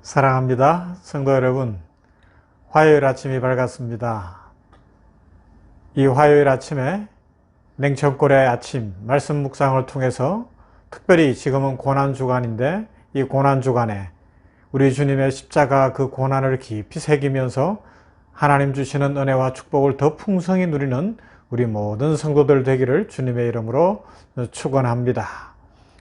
사랑합니다. 성도 여러분, 화요일 아침이 밝았습니다. 이 화요일 아침에 냉천골의 아침 말씀 묵상을 통해서 특별히 지금은 고난주간인데 이 고난주간에 우리 주님의 십자가 그 고난을 깊이 새기면서 하나님 주시는 은혜와 축복을 더 풍성히 누리는 우리 모든 성도들 되기를 주님의 이름으로 축원합니다.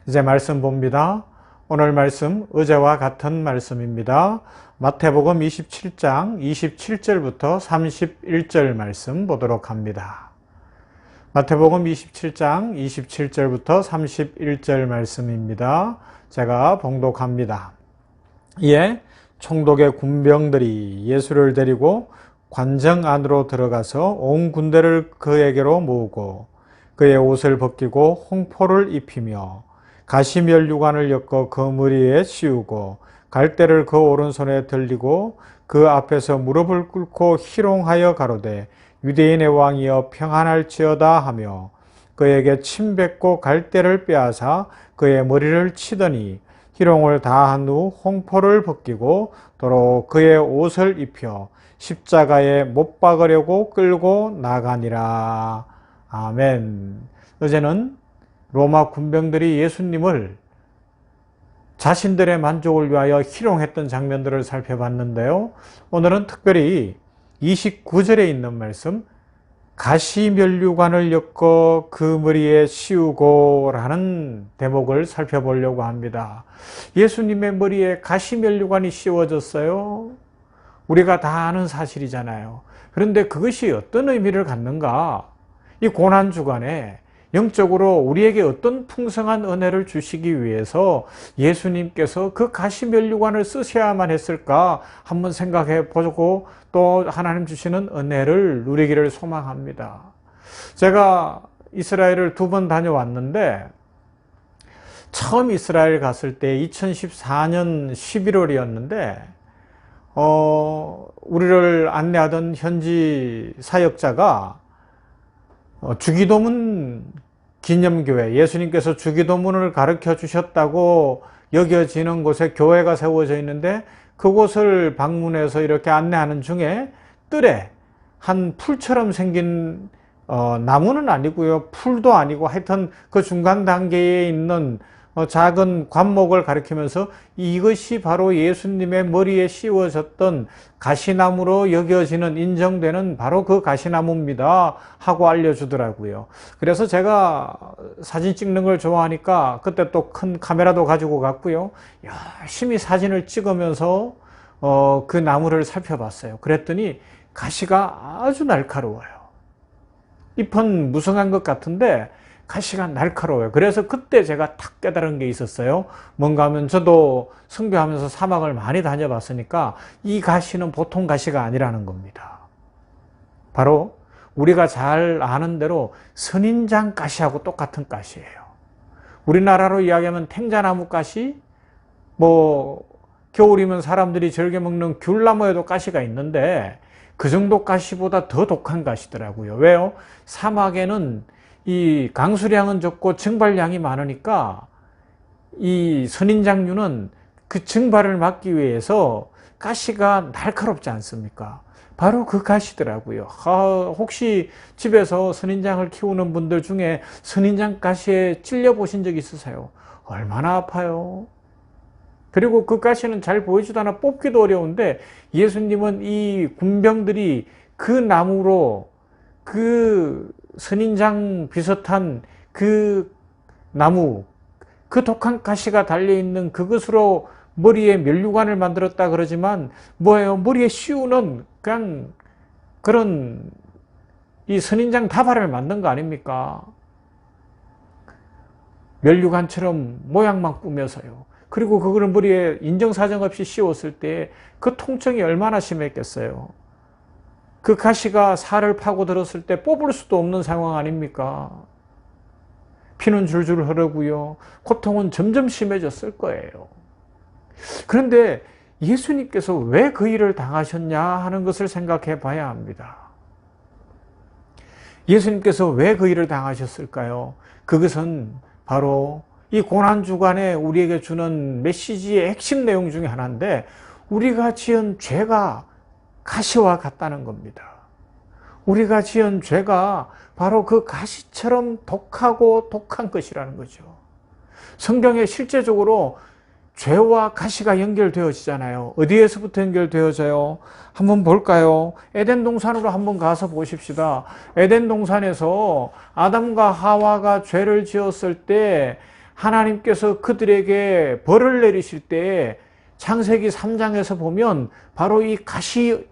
이제 말씀 봅니다. 오늘 말씀 어제와 같은 말씀입니다. 마태복음 27장 27절부터 31절 말씀 보도록 합니다. 마태복음 27장 27절부터 31절 말씀입니다. 제가 봉독합니다. 이에 총독의 군병들이 예수를 데리고 관정 안으로 들어가서 온 군대를 그에게로 모으고 그의 옷을 벗기고 홍포를 입히며 가시면류관을 엮어 그 머리에 씌우고 갈대를 그 오른손에 들리고 그 앞에서 무릎을 꿇고 희롱하여 가로되 유대인의 왕이여 평안할지어다 하며 그에게 침 뱉고 갈대를 빼앗아 그의 머리를 치더니 희롱을 다한 후 홍포를 벗기고 도로 그의 옷을 입혀 십자가에 못 박으려고 끌고 나가니라. 아멘. 어제는 로마 군병들이 예수님을 자신들의 만족을 위하여 희롱했던 장면들을 살펴봤는데요. 오늘은 특별히 29절에 있는 말씀 가시면류관을 엮어 그 머리에 씌우고 라는 대목을 살펴보려고 합니다. 예수님의 머리에 가시면류관이 씌워졌어요. 우리가 다 아는 사실이잖아요. 그런데 그것이 어떤 의미를 갖는가? 이 고난주간에 영적으로 우리에게 어떤 풍성한 은혜를 주시기 위해서 예수님께서 그 가시면류관을 쓰셔야만 했을까 한번 생각해 보고 또 하나님 주시는 은혜를 누리기를 소망합니다. 제가 이스라엘을 2번 다녀왔는데 처음 이스라엘 갔을 때 2014년 11월이었는데 우리를 안내하던 현지 사역자가 주기도문 기념교회, 예수님께서 주기도문을 가르쳐 주셨다고 여겨지는 곳에 교회가 세워져 있는데 그곳을 방문해서 이렇게 안내하는 중에 뜰에 한 풀처럼 생긴 나무는 아니고요, 풀도 아니고 하여튼 그 중간 단계에 있는 작은 관목을 가리키면서 이것이 바로 예수님의 머리에 씌워졌던 가시나무로 여겨지는 인정되는 바로 그 가시나무입니다 하고 알려주더라고요. 그래서 제가 사진 찍는 걸 좋아하니까 그때 또 큰 카메라도 가지고 갔고요. 열심히 사진을 찍으면서 그 나무를 살펴봤어요. 그랬더니 가시가 아주 날카로워요. 잎은 무성한 것 같은데 가시가 날카로워요. 그래서 그때 제가 탁 깨달은 게 있었어요. 뭔가 하면 저도 선교하면서 사막을 많이 다녀봤으니까 이 가시는 보통 가시가 아니라는 겁니다. 바로 우리가 잘 아는 대로 선인장 가시하고 똑같은 가시예요. 우리나라로 이야기하면 탱자나무 가시, 겨울이면 사람들이 즐겨 먹는 귤나무에도 가시가 있는데 그 정도 가시보다 더 독한 가시더라고요. 왜요? 사막에는 이 강수량은 적고 증발량이 많으니까 이 선인장류는 그 증발을 막기 위해서 가시가 날카롭지 않습니까? 바로 그 가시더라고요. 혹시 집에서 선인장을 키우는 분들 중에 선인장 가시에 찔려 보신 적 있으세요? 얼마나 아파요? 그리고 그 가시는 잘 보이지도 않아 뽑기도 어려운데 예수님은 이 군병들이 그 나무로 그 선인장 비슷한 그 나무, 그 독한 가시가 달려있는 그것으로 머리에 면류관을 만들었다 그러지만 뭐예요? 머리에 씌우는 그냥 그런 이 선인장 다발을 만든 거 아닙니까? 면류관처럼 모양만 꾸며서요. 그리고 그거를 머리에 인정사정 없이 씌웠을 때 그 통증이 얼마나 심했겠어요. 그 가시가 살을 파고들었을 때 뽑을 수도 없는 상황 아닙니까? 피는 줄줄 흐르고요. 고통은 점점 심해졌을 거예요. 그런데 예수님께서 왜 그 일을 당하셨냐 하는 것을 생각해 봐야 합니다. 예수님께서 왜 그 일을 당하셨을까요? 그것은 바로 이 고난주간에 우리에게 주는 메시지의 핵심 내용 중에 하나인데 우리가 지은 죄가 가시와 같다는 겁니다. 우리가 지은 죄가 바로 그 가시처럼 독하고 독한 것이라는 거죠. 성경에 실제적으로 죄와 가시가 연결되어지잖아요. 어디에서부터 연결되어져요? 한번 볼까요? 에덴 동산으로 한번 가서 보십시다. 에덴 동산에서 아담과 하와가 죄를 지었을 때 하나님께서 그들에게 벌을 내리실 때 창세기 3장에서 보면 바로 이 가시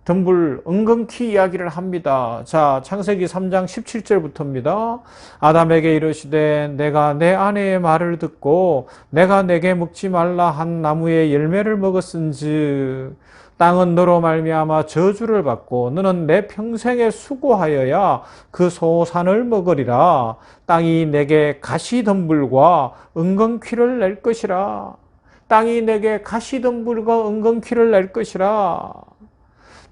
덤불 은근키 이야기를 합니다. 자, 창세기 3장 17절부터입니다. 아담에게 이르시되 내가 내 아내의 말을 듣고 내가 내게 먹지 말라 한 나무의 열매를 먹었은즉 땅은 너로 말미암아 저주를 받고 너는 내 평생에 수고하여야 그 소산을 먹으리라. 땅이 내게 가시덤불과 은근퀴를 낼 것이라. 땅이 내게 가시덤불과 은근퀴를 낼 것이라.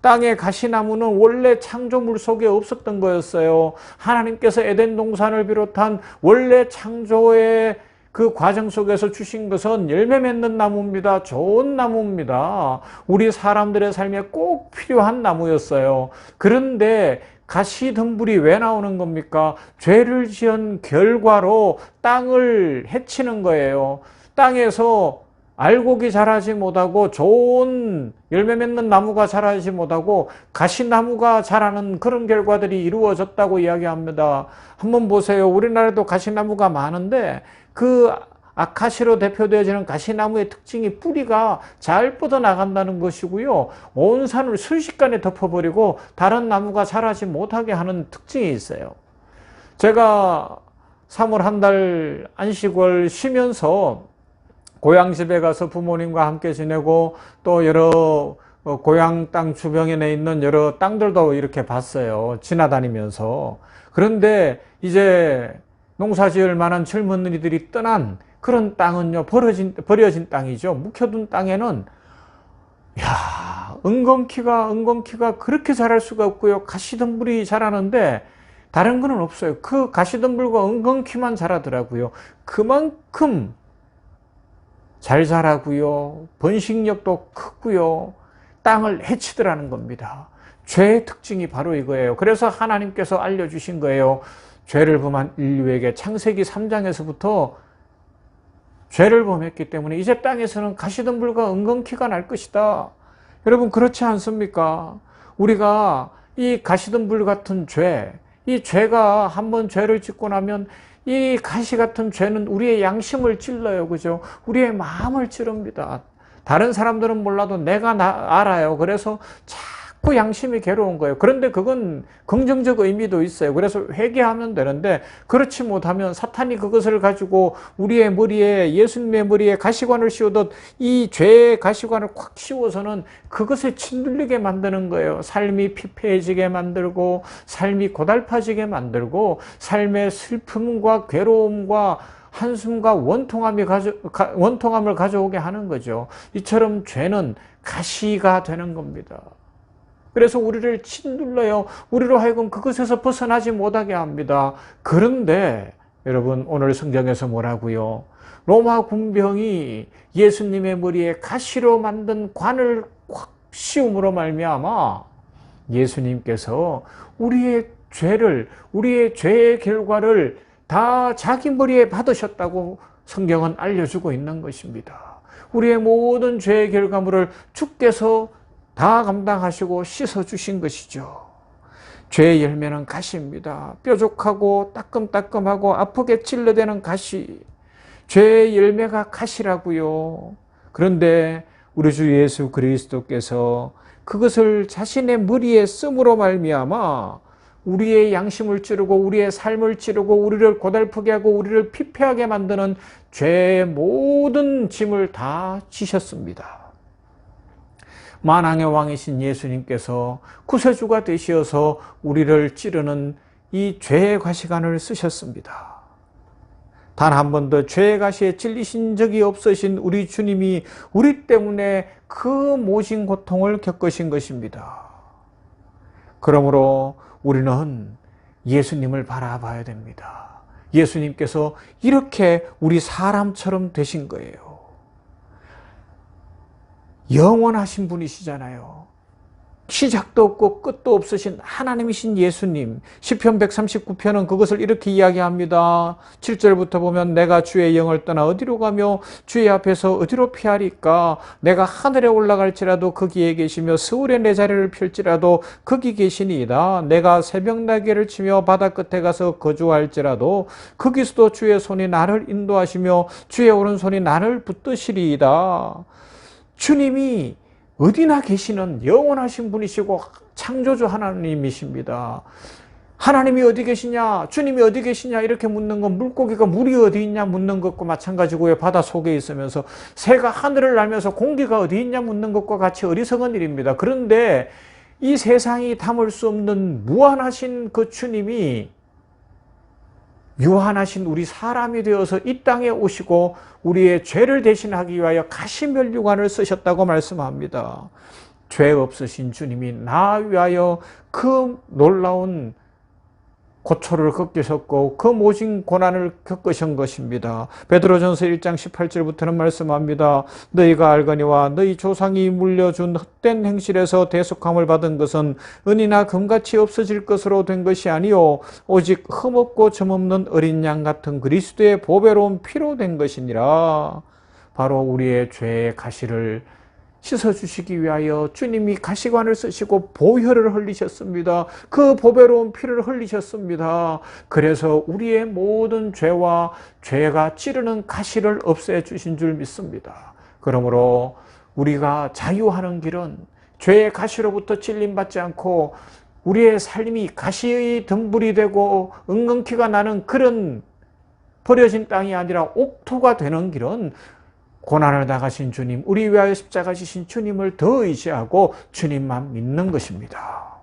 땅의 가시나무는 원래 창조물 속에 없었던 거였어요. 하나님께서 에덴 동산을 비롯한 원래 창조의 그 과정 속에서 주신 것은 열매 맺는 나무입니다. 좋은 나무입니다. 우리 사람들의 삶에 꼭 필요한 나무였어요. 그런데 가시덤불이 왜 나오는 겁니까? 죄를 지은 결과로 땅을 해치는 거예요. 땅에서 알곡이 자라지 못하고 좋은 열매 맺는 나무가 자라지 못하고 가시나무가 자라는 그런 결과들이 이루어졌다고 이야기합니다. 한번 보세요. 우리나라에도 가시나무가 많은데 그 아카시로 대표되어지는 가시나무의 특징이 뿌리가 잘 뻗어나간다는 것이고요. 온 산을 순식간에 덮어버리고 다른 나무가 자라지 못하게 하는 특징이 있어요. 제가 3월 한 달 안식을 쉬면서 고향집에 가서 부모님과 함께 지내고 또 여러 고향 땅 주변에 있는 여러 땅들도 이렇게 봤어요. 지나다니면서. 그런데 이제 농사 지을 만한 젊은이들이 떠난 그런 땅은요, 버려진 땅이죠. 묵혀둔 땅에는, 은근키가 그렇게 자랄 수가 없고요. 가시덤불이 자라는데 다른 거는 없어요. 그 가시덤불과 은근키만 자라더라고요. 그만큼 잘 자라고요. 번식력도 크고요. 땅을 해치더라는 겁니다. 죄의 특징이 바로 이거예요. 그래서 하나님께서 알려주신 거예요. 죄를 범한 인류에게 창세기 3장에서부터 죄를 범했기 때문에 이제 땅에서는 가시덤불과 은근키가 날 것이다. 여러분 그렇지 않습니까? 우리가 이 가시덤불 같은 죄, 이 죄가 한번 죄를 짓고 나면 이 가시 같은 죄는 우리의 양심을 찔러요. 그죠? 우리의 마음을 찌릅니다. 다른 사람들은 몰라도 내가 알아요. 그래서 자꾸 양심이 괴로운 거예요. 그런데 그건 긍정적 의미도 있어요. 그래서 회개하면 되는데 그렇지 못하면 사탄이 그것을 가지고 우리의 머리에 예수님의 머리에 가시관을 씌우듯 이 죄의 가시관을 콱 씌워서는 그것에 짓눌리게 만드는 거예요. 삶이 피폐해지게 만들고 삶이 고달파지게 만들고 삶의 슬픔과 괴로움과 한숨과 원통함을 가져오게 하는 거죠. 이처럼 죄는 가시가 되는 겁니다. 그래서 우리를 짓눌러요. 우리로 하여금 그것에서 벗어나지 못하게 합니다. 그런데 여러분 오늘 성경에서 뭐라고요? 로마 군병이 예수님의 머리에 가시로 만든 관을 콱 씌움으로 말미암아 예수님께서 우리의 죄의 결과를 다 자기 머리에 받으셨다고 성경은 알려주고 있는 것입니다. 우리의 모든 죄의 결과물을 주께서 다 감당하시고 씻어주신 것이죠. 죄의 열매는 가시입니다. 뾰족하고 따끔따끔하고 아프게 찔러대는 가시. 죄의 열매가 가시라고요. 그런데 우리 주 예수 그리스도께서 그것을 자신의 머리에 씀으로 말미암아 우리의 양심을 찌르고 우리의 삶을 찌르고 우리를 고달프게 하고 우리를 피폐하게 만드는 죄의 모든 짐을 다 지셨습니다. 만왕의 왕이신 예수님께서 구세주가 되시어서 우리를 찌르는 이 죄의 가시관을 쓰셨습니다. 단 한 번도 죄의 가시에 찔리신 적이 없으신 우리 주님이 우리 때문에 그 모진 고통을 겪으신 것입니다. 그러므로 우리는 예수님을 바라봐야 됩니다. 예수님께서 이렇게 우리 사람처럼 되신 거예요. 영원하신 분이시잖아요. 시작도 없고 끝도 없으신 하나님이신 예수님. 시편 139편은 그것을 이렇게 이야기합니다. 7절부터 보면 내가 주의 영을 떠나 어디로 가며 주의 앞에서 어디로 피하리까? 내가 하늘에 올라갈지라도 거기에 계시며 스울에 내 자리를 펼지라도 거기 계시니이다. 내가 새벽 날개를 치며 바다 끝에 가서 거주할지라도 거기서도 주의 손이 나를 인도하시며 주의 오른손이 나를 붙드시리이다. 주님이 어디나 계시는 영원하신 분이시고 창조주 하나님이십니다. 하나님이 어디 계시냐, 주님이 어디 계시냐 이렇게 묻는 건 물고기가 물이 어디 있냐 묻는 것과 마찬가지고요. 바다 속에 있으면서 새가 하늘을 날면서 공기가 어디 있냐 묻는 것과 같이 어리석은 일입니다. 그런데 이 세상이 담을 수 없는 무한하신 그 주님이 유한하신 우리 사람이 되어서 이 땅에 오시고 우리의 죄를 대신하기 위하여 가시면류관을 쓰셨다고 말씀합니다. 죄 없으신 주님이 나 위하여 그 놀라운 고초를 겪으셨고 그 모진 고난을 겪으신 것입니다. 베드로전서 1장 18절부터는 말씀합니다. 너희가 알거니와 너희 조상이 물려준 헛된 행실에서 대속함을 받은 것은 은이나 금같이 없어질 것으로 된 것이 아니요 오직 흠없고 점없는 어린 양 같은 그리스도의 보배로운 피로 된 것이니라. 바로 우리의 죄의 가시를 씻어주시기 위하여 주님이 가시관을 쓰시고 보혈을 흘리셨습니다. 그 보배로운 피를 흘리셨습니다. 그래서 우리의 모든 죄와 죄가 찌르는 가시를 없애주신 줄 믿습니다. 그러므로 우리가 자유하는 길은 죄의 가시로부터 찔림받지 않고 우리의 삶이 가시의 덤불이 되고 은근키가 나는 그런 버려진 땅이 아니라 옥토가 되는 길은 고난을 당하신 주님, 우리 위하여 십자가 지신 주님을 더 의지하고 주님만 믿는 것입니다.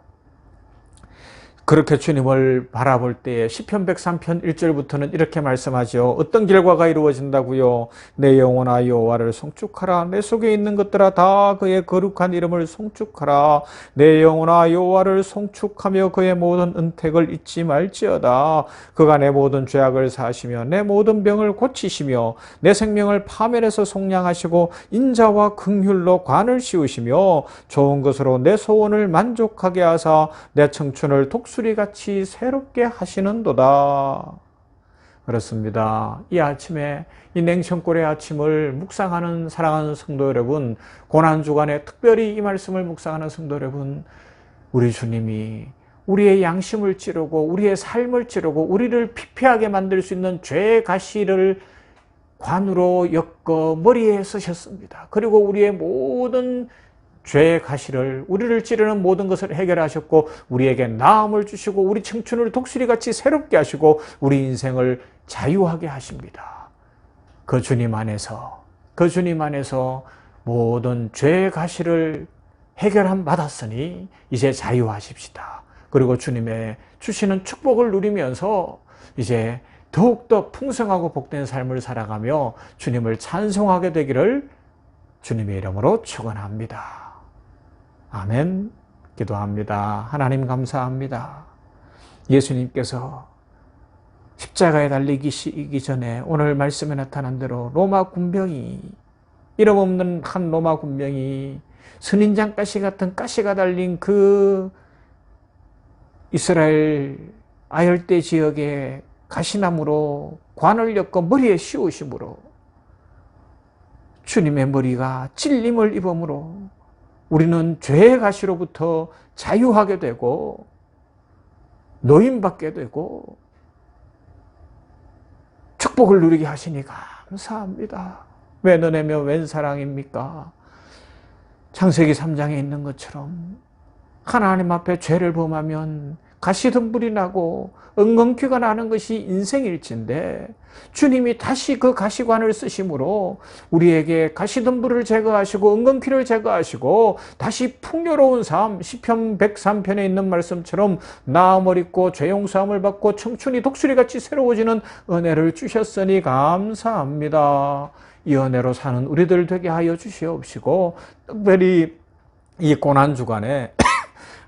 그렇게 주님을 바라볼 때에 시편 103편 1절부터는 이렇게 말씀하죠. 어떤 결과가 이루어진다고요? 내 영혼아 여호와를 송축하라. 내 속에 있는 것들아 다 그의 거룩한 이름을 송축하라. 내 영혼아 여호와를 송축하며 그의 모든 은택을 잊지 말지어다. 그가 내 모든 죄악을 사하시며 내 모든 병을 고치시며 내 생명을 파멸해서 속량하시고 인자와 긍휼로 관을 씌우시며 좋은 것으로 내 소원을 만족하게 하사 내 청춘을 독수리같이 새롭게 하시는도다. 그렇습니다. 이 아침에 이 냉천골의 아침을 묵상하는 사랑하는 성도 여러분, 고난주간에 특별히 이 말씀을 묵상하는 성도 여러분, 우리 주님이 우리의 양심을 찌르고 우리의 삶을 찌르고 우리를 피폐하게 만들 수 있는 죄의 가시를 관으로 엮어 머리에 쓰셨습니다. 그리고 우리의 모든 죄의 가시를 우리를 찌르는 모든 것을 해결하셨고 우리에게 나음을 주시고 우리 청춘을 독수리같이 새롭게 하시고 우리 인생을 자유하게 하십니다. 그 주님 안에서 모든 죄의 가시를 해결함 받았으니 이제 자유하십시다. 그리고 주님의 주시는 축복을 누리면서 이제 더욱더 풍성하고 복된 삶을 살아가며 주님을 찬송하게 되기를 주님의 이름으로 축원합니다. 아멘. 기도합니다. 하나님 감사합니다. 예수님께서 십자가에 달리기 전에 오늘 말씀에 나타난 대로 로마 군병이, 이름 없는 한 로마 군병이 선인장 가시 같은 가시가 달린 그 이스라엘 아열대 지역의 가시나무로 관을 엮어 머리에 씌우심으로 주님의 머리가 찔림을 입음으로 우리는 죄의 가시로부터 자유하게 되고 노임받게 되고 축복을 누리게 하시니 감사합니다. 왜 너네며 웬 사랑입니까? 창세기 3장에 있는 것처럼 하나님 앞에 죄를 범하면 가시덤불이 나고 엉겅퀴가 나는 것이 인생일진데 주님이 다시 그 가시관을 쓰심으로 우리에게 가시덤불을 제거하시고 엉겅퀴를 제거하시고 다시 풍요로운 삶, 시편 103편에 있는 말씀처럼 나음을 입고 죄용서함을 받고 청춘이 독수리같이 새로워지는 은혜를 주셨으니 감사합니다. 이 은혜로 사는 우리들 되게 하여 주시옵시고 특별히 이 고난주간에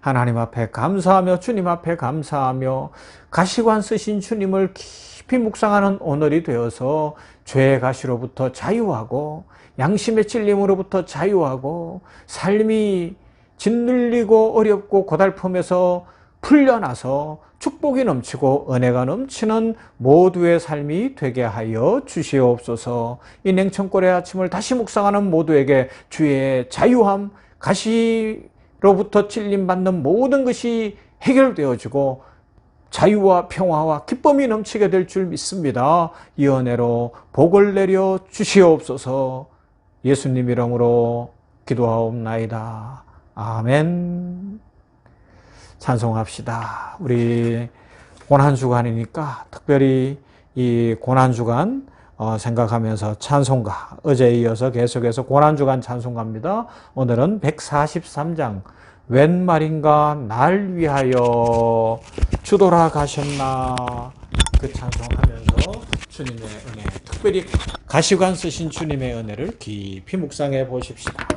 하나님 앞에 감사하며 주님 앞에 감사하며 가시관 쓰신 주님을 깊이 묵상하는 오늘이 되어서 죄의 가시로부터 자유하고 양심의 찔림으로부터 자유하고 삶이 짓눌리고 어렵고 고달픔에서 풀려나서 축복이 넘치고 은혜가 넘치는 모두의 삶이 되게 하여 주시옵소서. 이 냉천골의 아침을 다시 묵상하는 모두에게 주의 자유함, 가시로부터 찔림받는 모든 것이 해결되어지고 자유와 평화와 기쁨이 넘치게 될 줄 믿습니다. 이 은혜로 복을 내려 주시옵소서. 예수님 이름으로 기도하옵나이다. 아멘. 찬송합시다. 우리 고난주간이니까 특별히 이 고난주간 생각하면서 찬송가, 어제에 이어서 계속해서 고난주간 찬송가입니다. 오늘은 143장 웬 말인가 날 위하여 주돌아 가셨나, 그 찬송하면서 주님의 은혜, 특별히 가시관 쓰신 주님의 은혜를 깊이 묵상해 보십시다.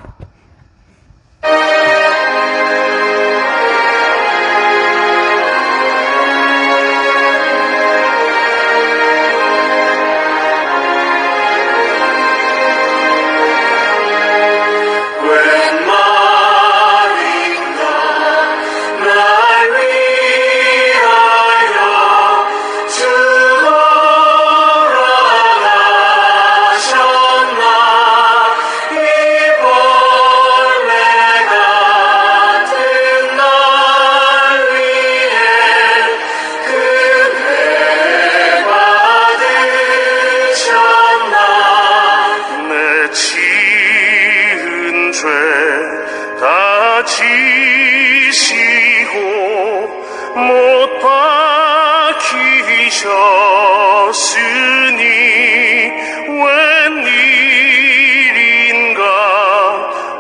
웬일인가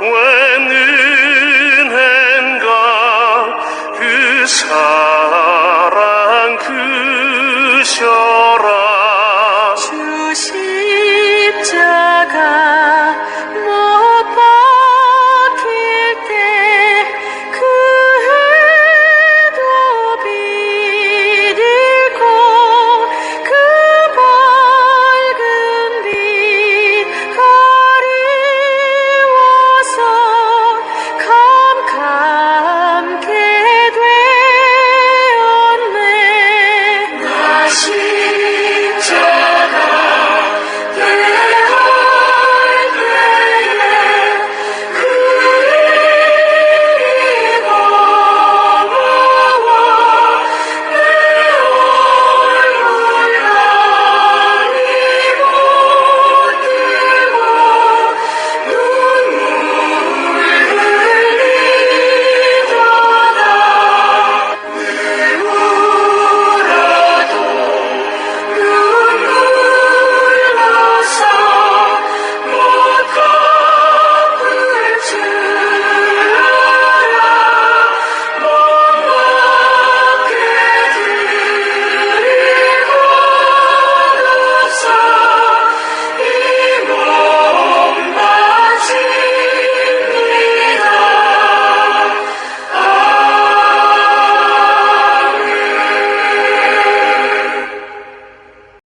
웬은혜인가 그